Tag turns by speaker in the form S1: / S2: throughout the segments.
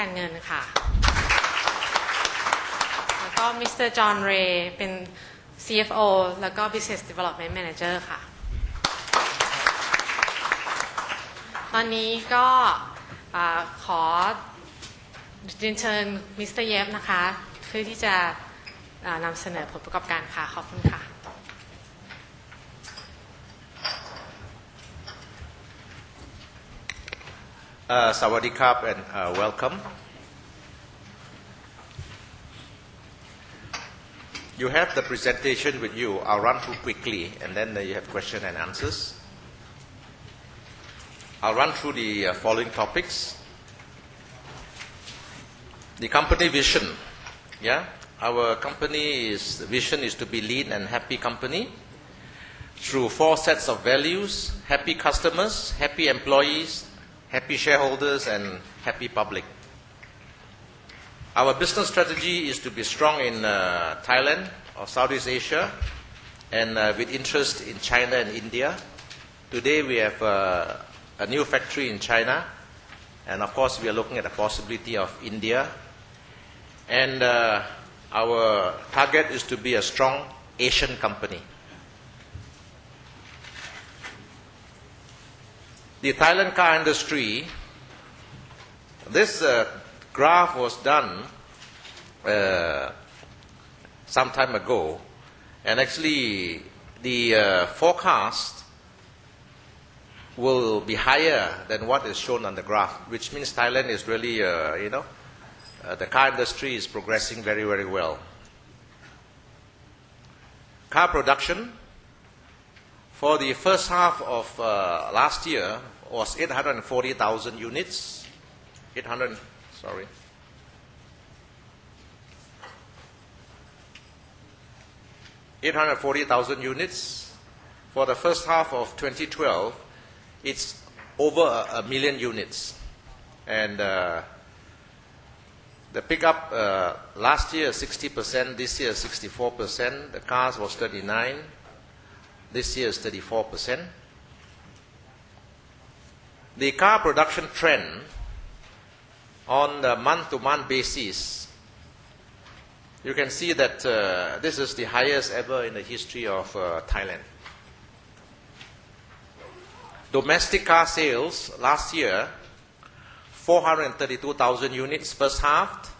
S1: การเงินค่ะแล้วก็มิสเตอร์จอห์นเรย์เป็น CFO แล้วก็ Business Development Manager ค่ะตอนนี้ก็ขอเรียนเชิญมิสเตอร์เยฟนะคะเพื่อที่จะนำเสนอผลประกอบการค่ะขอบคุณค่ะ
S2: Sawadee krap and welcome. You have the presentation with you. I'll run through quickly and then you have question and answers. I'll run through the following topics. The company vision. Yeah, our company's vision is to be lean and happy company through 4 sets of values: happy customers, happy employees, happy shareholders, and happy public. Our business strategy is to be strong in Thailand or Southeast Asia and with interest in China and India. Today we have a new factory in China, and of course we are looking at the possibility of India. And our target is to be a strong Asian company. The Thailand car industry, this graph was done some time ago, and actually the forecast will be higher than what is shown on the graph, which means Thailand is really, the car industry is progressing very, very well. Car production for the first half of last year was 840,000 units. 840,000 units. For the first half of 2012, it's over a million units. And the pickup last year 60%, this year 64%. The cars was 39%. This year is 34%. The car production trend on the month-to-month basis, you can see that this is the highest ever in the history of Thailand. Domestic car sales last year, 432,000 units first half.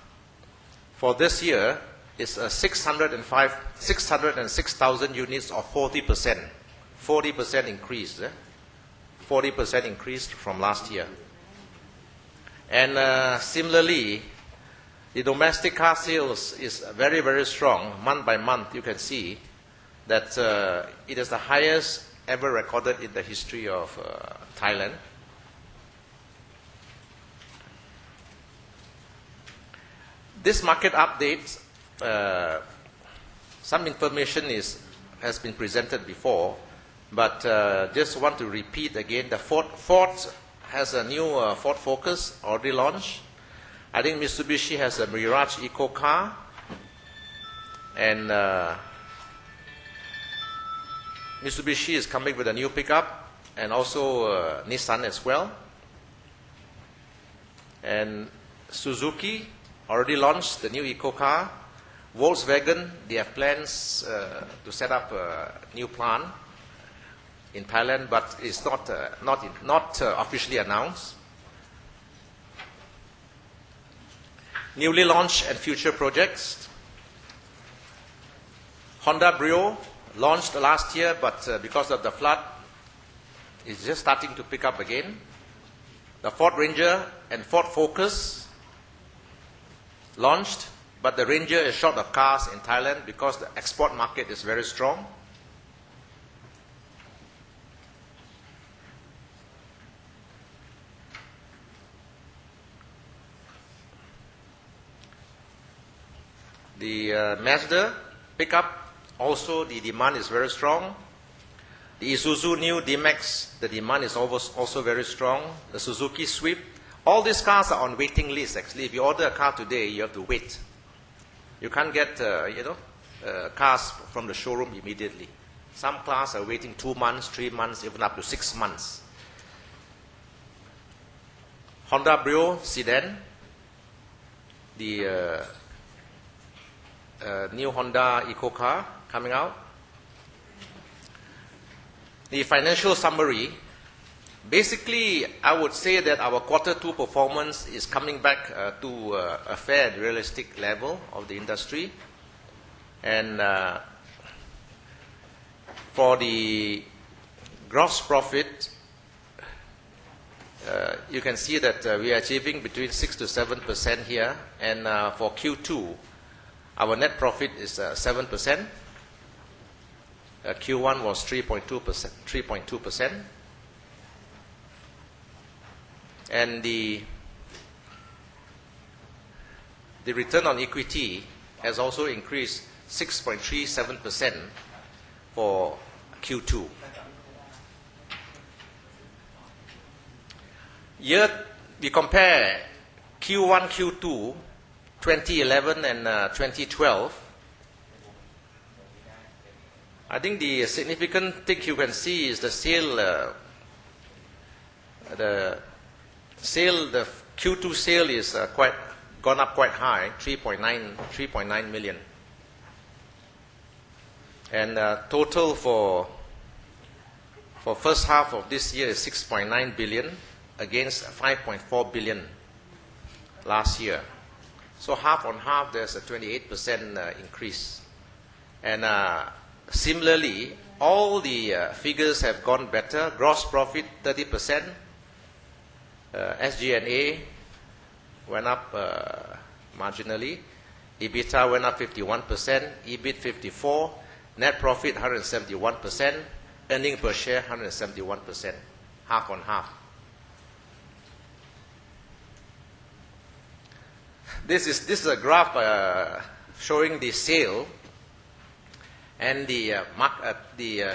S2: For this year, it's 606,000 units or 40%. 40% increase. 40% increased from last year. And similarly, the domestic car sales is very, very strong. Month by month, you can see that it is the highest ever recorded in the history of Thailand. This market update, some information has been presented before, but just want to repeat again. The Ford has a new Ford Focus already launched. I think Mitsubishi has a Mirage Eco car, and Mitsubishi is coming with a new pickup, and also Nissan as well. And Suzuki already launched the new Eco car. Volkswagen, they have plans to set up a new plant in Thailand, but it's not officially announced. Newly launched and future projects. Honda Brio launched last year, but because of the flood, it's just starting to pick up again. The Ford Ranger and Ford Focus launched, but the Ranger is short of cars in Thailand because the export market is very strong. The Mazda pickup, also the demand is very strong. The Isuzu new D-Max, the demand is also very strong. The Suzuki Swift, all these cars are on waiting list actually. If you order a car today, you have to wait. You can't get cars from the showroom immediately. Some cars are waiting 2 months, 3 months, even up to 6 months. Honda Brio sedan, the new Honda Eco car coming out. The financial summary. Basically, I would say that our Q2 performance is coming back to a fair and realistic level of the industry. And for the gross profit, you can see that we are achieving between 6 to 7% here. And for Q2, our net profit is 7%. Q1 was 3.2%. And the return on equity has also increased 6.37% for Q2. Here we compare Q1, Q2, 2011 and 2012. I think the significant thing you can see is the sale. The Q2 sale is gone up quite high, 3.9 million. And total for first half of this year is 6.9 billion against 5.4 billion last year. So half on half, there's a 28% increase. And similarly, all the figures have gone better. Gross profit 30%. SG&A went up marginally. EBITDA went up 51%. EBIT 54%. Net profit 171%. Earning per share 171%. Half on half. This is a graph showing the sale and the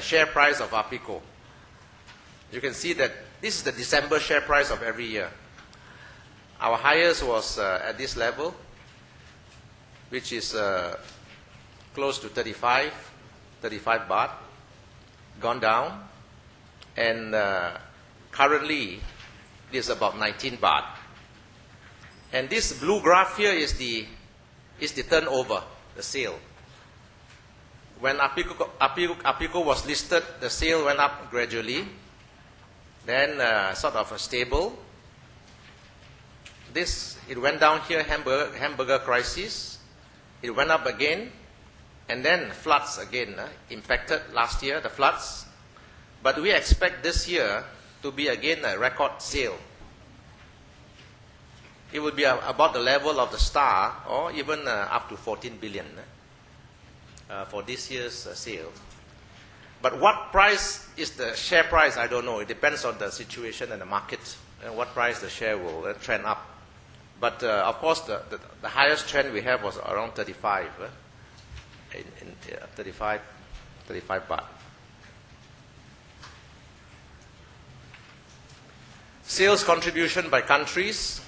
S2: share price of Apico. You can see that this is the December share price of every year. Our highest was at this level, which is close to 35 baht, gone down, and currently it is about 19 baht. And this blue graph here is the turnover, the sale. When Apico was listed, the sale went up gradually, then sort of a stable. It went down here, hamburger crisis. It went up again, and then floods again impacted last year, the floods. But we expect this year to be again a record sale. It will be about the level of the Star, or even up to 14 billion for this year's sale. But what price is the share price? I don't know. It depends on the situation and the market, and what price the share will trend up. But of course, the highest trend we have was around 35 baht. Sales contribution by countries.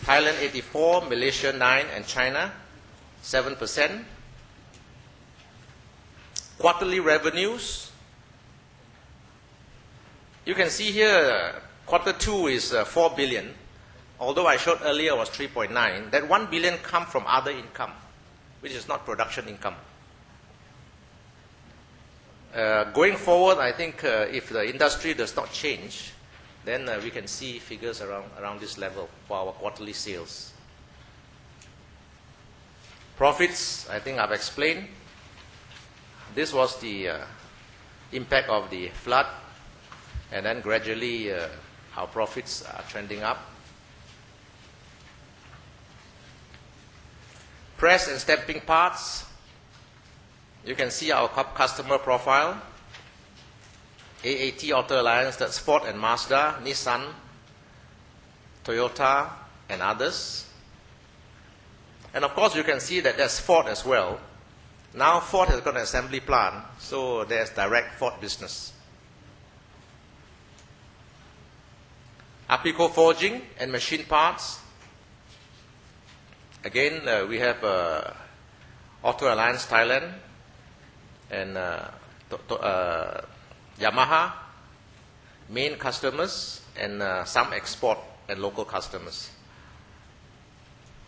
S2: Thailand 84%, Malaysia 9%, and China 7%. Quarterly revenues. You can see here, Q2 is 4 billion. Although I showed earlier was 3.9. That 1 billion come from other income, which is not production income. Going forward, I think if the industry does not change, then we can see figures around this level for our quarterly sales. Profits, I think I've explained. This was the impact of the flood, and then gradually our profits are trending up. Press and stamping parts. You can see our customer profile. AAT Auto Alliance, that's Ford and Mazda, Nissan, Toyota, and others. And of course, you can see that there's Ford as well. Now Ford has got an assembly plant, so there's direct Ford business. Apico Forging and Machine Parts. Again, we have Auto Alliance Thailand and Yamaha, main customers, and some export and local customers.